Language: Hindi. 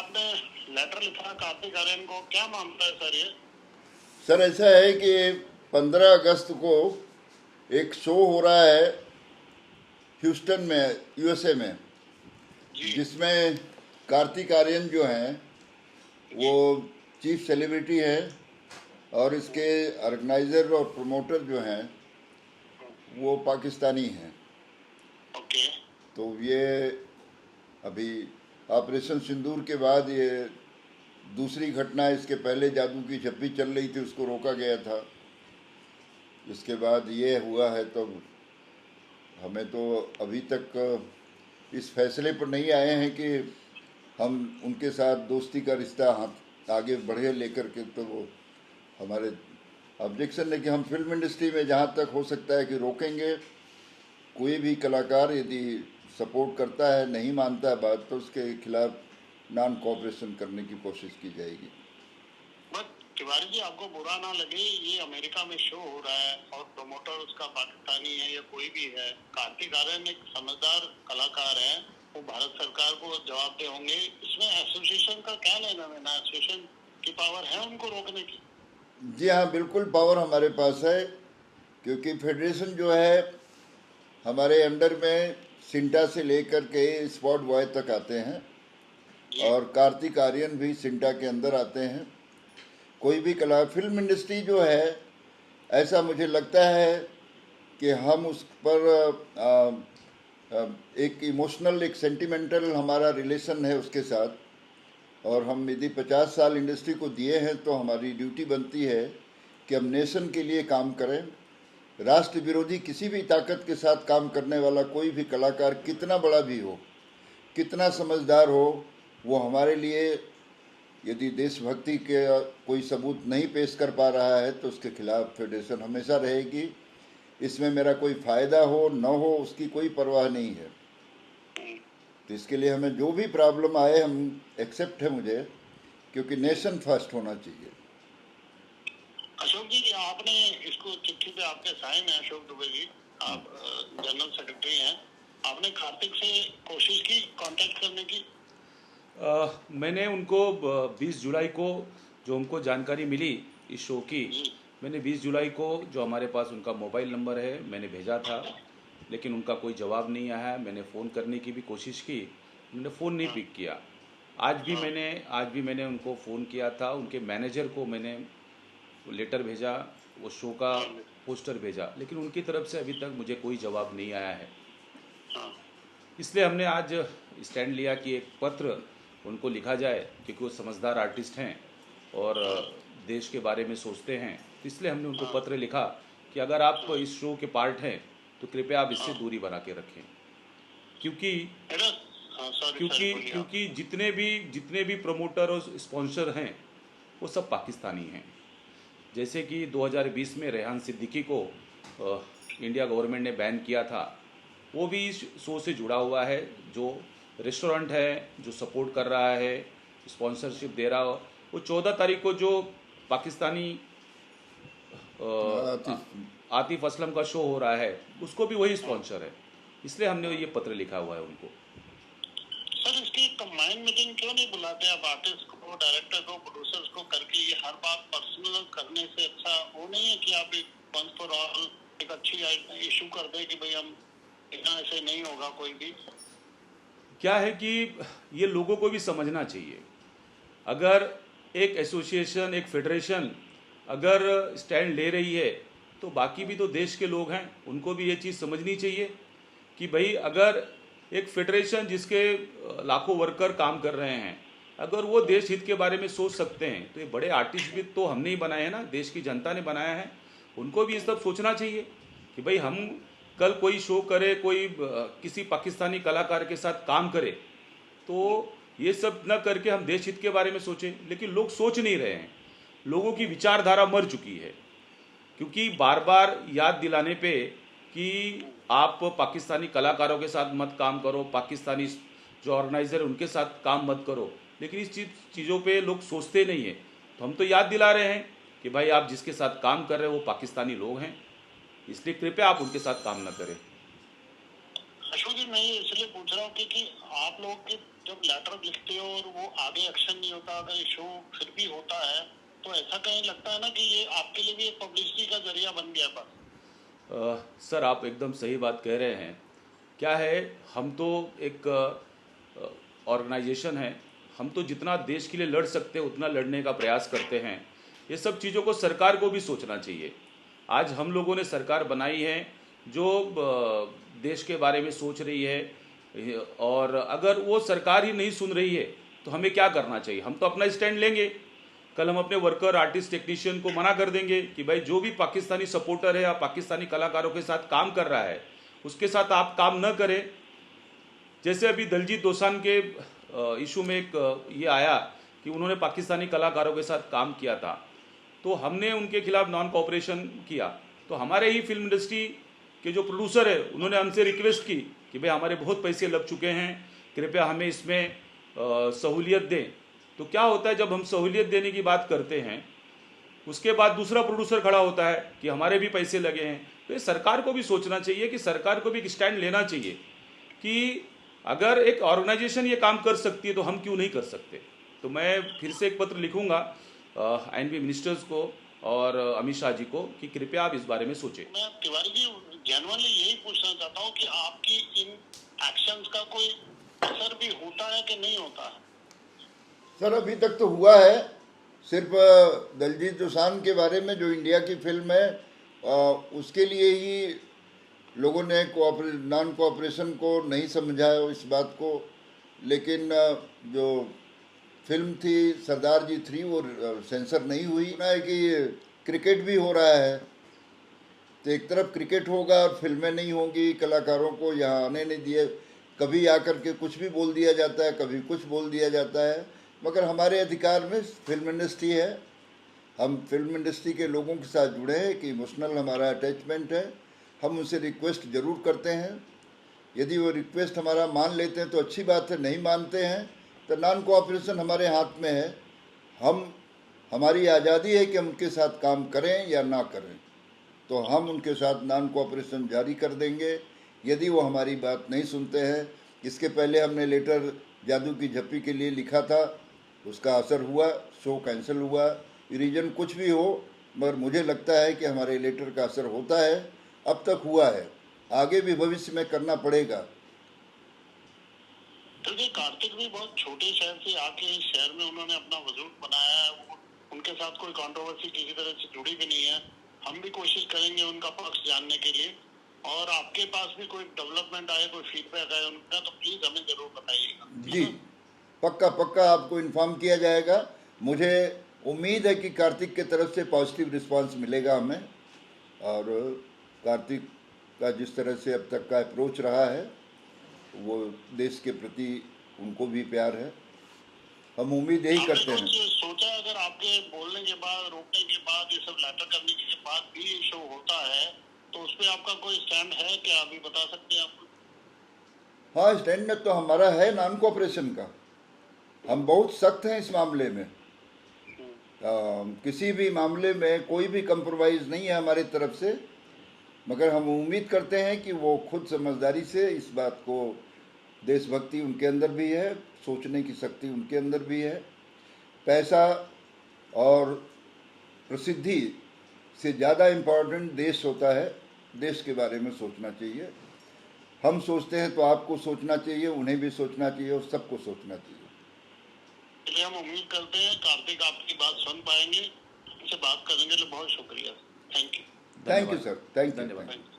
आपने लेटर लिखा कार्तिक आर्यन को, क्या मामला है सर ये? सर ऐसा है कि 15 अगस्त को एक शो हो रहा है ह्यूस्टन में, यूएसए में, जी जिसमें कार्तिक आर्यन जो हैं वो जी। चीफ सेलिब्रिटी हैं और इसके ऑर्गेनाइज़र और प्रमोटर जो हैं वो पाकिस्तानी हैं। ओके। तो ये अभी ऑपरेशन सिंदूर के बाद ये दूसरी घटना है। इसके पहले जादू की झप्पी चल रही थी, उसको रोका गया था। इसके बाद ये हुआ है। तो हमें तो अभी तक इस फैसले पर नहीं आए हैं कि हम उनके साथ दोस्ती का रिश्ता हाथ आगे बढ़े लेकर के। तो वो हमारे ऑब्जेक्शन है कि हम फिल्म इंडस्ट्री में जहाँ तक हो सकता है कि रोकेंगे। कोई भी कलाकार यदि सपोर्ट करता है, नहीं मानता है बात, तो उसके खिलाफ नॉन कोऑपरेशन करने की कोशिश की जाएगी। बट तिवारी जी, आपको बुरा ना लगे, ये अमेरिका में शो हो रहा है और प्रमोटर उसका पाकिस्तानी है या कोई भी है। कार्तिक आर्यन एक समझदार कलाकार है, वो भारत सरकार को जवाबदेह होंगे। इसमें एसोसिएशन का क्या लेना देना? एसोसिएशन की पावर है उनको रोकने की? जी हाँ, बिल्कुल पावर हमारे पास है, क्योंकि फेडरेशन जो है हमारे अंडर में सिंटा से लेकर के स्पॉट बॉय तक आते हैं जी और कार्तिक आर्यन भी सिंटा के अंदर आते हैं। कोई भी कला फिल्म इंडस्ट्री जो है, ऐसा मुझे लगता है कि हम उस पर एक इमोशनल, एक सेंटिमेंटल हमारा रिलेशन है उसके साथ। और हम यदि 50 साल इंडस्ट्री को दिए हैं तो हमारी ड्यूटी बनती है कि हम नेशन के लिए काम करें। राष्ट्र विरोधी किसी भी ताकत के साथ काम करने वाला कोई भी कलाकार कितना बड़ा भी हो, कितना समझदार हो, वो हमारे लिए यदि देशभक्ति के कोई सबूत नहीं पेश कर पा रहा है तो उसके खिलाफ फेडरेशन हमेशा रहेगी। इसमें मेरा कोई फ़ायदा हो न हो उसकी कोई परवाह नहीं है। तो इसके लिए हमें जो भी प्रॉब्लम आए हम एक्सेप्ट है मुझे, क्योंकि नेशन फर्स्ट होना चाहिए। अशोक जी, आपने इसको चिट्ठी पे आपके साइन है, अशोक दुबे जी, आप जनरल सेक्रेटरी हैं। आपने कार्तिक से कोशिश की कांटेक्ट करने की? मैंने उनको 20 जुलाई को जो हमको जानकारी मिली इस शो की, जी मैंने 20 जुलाई को जो हमारे पास उनका मोबाइल नंबर है मैंने भेजा था, लेकिन उनका कोई जवाब नहीं आया। मैंने फ़ोन करने की भी कोशिश की, उन्होंने फ़ोन नहीं हाँ पिक किया। हाँ आज भी मैंने उनको फ़ोन किया था, उनके मैनेजर को मैंने लेटर भेजा, वो शो का हाँ पोस्टर भेजा, लेकिन उनकी तरफ से अभी तक मुझे कोई जवाब नहीं आया है। हाँ। इसलिए हमने आज स्टैंड लिया कि एक पत्र उनको लिखा जाए, क्योंकि वो समझदार आर्टिस्ट हैं और देश के बारे में सोचते हैं। तो इसलिए हमने उनको पत्र लिखा कि अगर आप इस शो के पार्ट हैं तो कृपया आप इससे दूरी बना के रखें, क्योंकि मेरा सॉरी सर, क्योंकि बोलिए आप। क्योंकि जितने भी प्रमोटर और स्पॉन्सर हैं वो सब पाकिस्तानी हैं। जैसे कि 2020 में रेहान सिद्दीकी को इंडिया गवर्नमेंट ने बैन किया था, वो भी इस शो से जुड़ा हुआ है। जो रेस्टोरेंट है जो सपोर्ट कर रहा है, स्पॉन्सरशिप दे रहा हो, वो 14 तारीख को जो पाकिस्तानी आतिफ असलम का शो हो रहा है उसको भी वही स्पॉन्सर है। इसलिए हमने ये पत्र लिखा हुआ है उनको। सर, इसकी कंबाइंड मीटिंग क्यों नहीं बुलाते आप? आर्टिस्ट को, डायरेक्टर को, प्रोड्यूसर्स को करके ये हर बात पर्सनल करने से अच्छा वो नहीं है कि आप एक वंस फॉर ऑल एक अच्छी इशू कर दें कि भाई हम इतना ऐसे नहीं होगा कोई भी। क्या है कि ये लोगों को भी समझना चाहिए, अगर एक एसोसिएशन, एक फेडरेशन अगर स्टैंड ले रही है तो बाकी भी तो देश के लोग हैं, उनको भी ये चीज़ समझनी चाहिए कि भाई अगर एक फेडरेशन जिसके लाखों वर्कर काम कर रहे हैं, अगर वो देश हित के बारे में सोच सकते हैं तो ये बड़े आर्टिस्ट भी तो हमने ही बनाए हैं ना, देश की जनता ने बनाया है। उनको भी ये सब सोचना चाहिए कि भाई हम कल कोई शो करे, कोई किसी पाकिस्तानी कलाकार के साथ काम करे, तो ये सब न करके हम देश हित के बारे में सोचें। लेकिन लोग सोच नहीं रहे हैं, लोगों की विचारधारा मर चुकी है, क्योंकि बार बार याद दिलाने पे कि आप पाकिस्तानी कलाकारों के साथ मत काम करो, पाकिस्तानी जो ऑर्गेनाइजर उनके साथ काम मत करो, लेकिन इस चीज़ों पे लोग सोचते नहीं हैं। तो हम तो याद दिला रहे हैं कि भाई आप जिसके साथ काम कर रहे हो वो पाकिस्तानी लोग हैं, इसलिए कृपया आप उनके साथ काम न करें। अशोक जी, मैं ये इसलिए पूछ रहा हूँ क्योंकि आप लोग की जब लेटर लिखते हो और वो आगे एक्शन नहीं होता, अगर ये शो फिर भी होता है, तो ऐसा कहीं लगता है ना कि ये आपके लिए भी एक पब्लिसिटी का जरिया बन गया बस। सर आप एकदम सही बात कह रहे हैं। क्या है, हम तो एक ऑर्गेनाइजेशन है, हम तो जितना देश के लिए लड़ सकते हैं उतना लड़ने का प्रयास करते हैं। ये सब चीज़ों को सरकार को भी सोचना चाहिए। आज हम लोगों ने सरकार बनाई है जो देश के बारे में सोच रही है, और अगर वो सरकार ही नहीं सुन रही है तो हमें क्या करना चाहिए? हम तो अपना स्टैंड लेंगे। कल हम अपने वर्कर, आर्टिस्ट, टेक्नीशियन को मना कर देंगे कि भाई जो भी पाकिस्तानी सपोर्टर है या पाकिस्तानी कलाकारों के साथ काम कर रहा है उसके साथ आप काम न करें। जैसे अभी दलजीत दोसांझ के इशू में एक ये आया कि उन्होंने पाकिस्तानी कलाकारों के साथ काम किया था, तो हमने उनके खिलाफ नॉन कोऑपरेशन किया। तो हमारे ही फिल्म इंडस्ट्री के जो प्रोड्यूसर है उन्होंने हमसे रिक्वेस्ट की कि भाई हमारे बहुत पैसे लग चुके हैं, कृपया हमें इसमें सहूलियत दें। तो क्या होता है, जब हम सहूलियत देने की बात करते हैं उसके बाद दूसरा प्रोड्यूसर खड़ा होता है कि हमारे भी पैसे लगे हैं। तो ये सरकार को भी सोचना चाहिए कि सरकार को भी एक स्टैंड लेना चाहिए कि अगर एक ऑर्गेनाइजेशन ये काम कर सकती है तो हम क्यों नहीं कर सकते। तो मैं फिर से एक पत्र लिखूंगा INB मिनिस्टर्स को और अमित शाह जी को कि कृपया आप इस बारे में सोचें। मैं तिवारी जी जेन्युइनली यही पूछना चाहता हूँ कि आपकी इन एक्शंस का कोई असर भी होता है कि नहीं होता है? सर अभी तक तो हुआ है, सिर्फ दलजीत दोसांझ के बारे में जो इंडिया की फिल्म है उसके लिए ही लोगों ने नॉन कोऑपरेशन को नहीं समझा इस बात को। लेकिन जो फिल्म थी सरदार जी 3 वो सेंसर नहीं हुई ना, है कि क्रिकेट भी हो रहा है, तो एक तरफ क्रिकेट होगा और फिल्में नहीं होंगी, कलाकारों को यहाँ आने नहीं दिए, कभी आकर के कुछ भी बोल दिया जाता है, कभी कुछ बोल दिया जाता है। मगर हमारे अधिकार में फिल्म इंडस्ट्री है, हम फिल्म इंडस्ट्री के लोगों के साथ जुड़े हैं कि इमोशनल हमारा अटैचमेंट है, हम उनसे रिक्वेस्ट ज़रूर करते हैं। यदि वो रिक्वेस्ट हमारा मान लेते हैं तो अच्छी बात है, नहीं मानते हैं तो नॉन कोऑपरेशन हमारे हाथ में है। हमारी आज़ादी है कि हम उनके साथ काम करें या ना करें, तो हम उनके साथ नॉन कोऑपरेशन जारी कर देंगे यदि वो हमारी बात नहीं सुनते हैं। इसके पहले हमने लेटर जादू की झप्पी के लिए लिखा था, उसका असर हुआ, शो कैंसिल हुआ, रीजन कुछ भी हो, मगर मुझे लगता है कि हमारे लेटर का असर होता है, अब तक हुआ है, आगे भी भविष्य में करना पड़ेगा। क्योंकि कार्तिक भी बहुत छोटे शहर से आके इस शहर में उन्होंने अपना वजूद बनाया है, उनके साथ कोई कंट्रोवर्सी किसी तरह से जुड़ी भी नहीं है। हम भी कोशिश करेंगे उनका पक्ष जानने के लिए, और आपके पास भी कोई डेवलपमेंट आए, कोई फीडबैक आए उनका, तो प्लीज हमें जरूर बताइएगा। जी पक्का पक्का आपको इन्फॉर्म किया जाएगा। मुझे उम्मीद है कि कार्तिक के तरफ से पॉजिटिव रिस्पांस मिलेगा हमें, और कार्तिक का जिस तरह से अब तक का अप्रोच रहा है वो देश के प्रति उनको भी प्यार है, हम उम्मीद यही करते हैं। सोचा अगर आपके बोलने के बाद, रोकने के बाद, ये सब लेटर करने के बाद भी शो होता है तो उस पर आपका कोई स्टैंड है क्या, अभी बता सकते हैं आप? हाँ, स्टैंड तो हमारा है नॉन कोऑपरेशन का, हम बहुत सख्त हैं इस मामले में। किसी भी मामले में कोई भी कंप्रोमाइज़ नहीं है हमारी तरफ से, मगर हम उम्मीद करते हैं कि वो खुद समझदारी से इस बात को, देशभक्ति उनके अंदर भी है, सोचने की शक्ति उनके अंदर भी है, पैसा और प्रसिद्धि से ज़्यादा इम्पोर्टेंट देश होता है, देश के बारे में सोचना चाहिए। हम सोचते हैं तो आपको सोचना चाहिए, उन्हें भी सोचना चाहिए और सबको सोचना चाहिए। इसलिए हम उम्मीद करते हैं कार्तिक आपकी बात सुन पाएंगे, उनसे बात करने के लिए बहुत शुक्रिया। Thank you sir, thank you.